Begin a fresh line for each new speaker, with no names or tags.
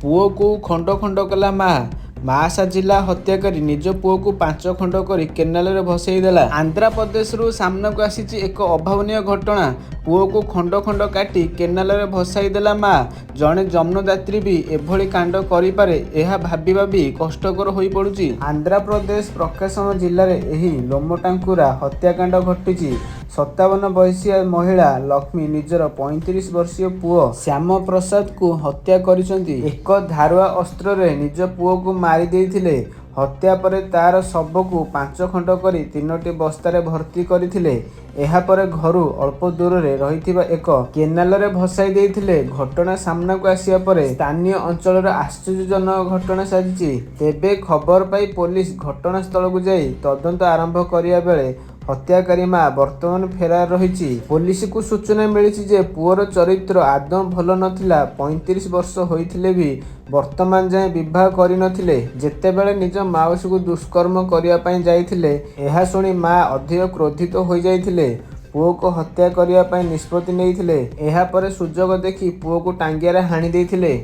पुओ को खंड खंड कला माँ साजिला हत्या करी निज पुओ को 5 खंड करी केनाल रे भसईदेला। आंध्र प्रदेश रु सामना को आसी एक अभावनीय घटना। पुओ को खंड खंड काटी केनाल रे भसाईदेला माँ। जड़े जमुनदात्री भी एभली कांड करिपारे यह भाबी भाबी कष्टकर होई पड़ुची। आंध्र प्रदेश प्रकाशम जिले में एही लोमटांकुरा हत्याकांड घटिची। 57 वर्षीय महिला लक्ष्मी निजर 35 वर्षीय पुओ श्याम प्रसाद को हत्या करिसंती। एक धारुआ अस्त्र रे निज पुओ को मारी देइथिले। हत्या पर तार शव को 5 खंड करी 3टी बस्तारे भर्ती करथिले। एहा पर घरु अल्प दूर रे रहिथिबा एक केनाल रे भसाई देइथिले। घटना सामना को आसिया पर स्थानीय अंचल रे आश्चर्यजनक घटना साजिची। तेबे खबर पाई पुलिस घटनास्थल को जाई तदंत आरंभ करिया बेले हत्याकारी माँ वर्तमान फेरार रही। पुलिस को सूचना मिली जे पुओर चरित्र आदौ भल नथिला। 35 वर्ष होइथिले भी वर्तमान जाए विवाह करि नथिले। जेतेबेले निज माउसी को दुष्कर्म करिया पई जाइथिले एहा सुनी माँ अधिक क्रोधित हो जाइथिले। पुओ को हत्या करिया पई निष्पत्ति नेइथिले। एहा परे सुजोग देखि पुओ को टांगिया रे हाणी देइथिले।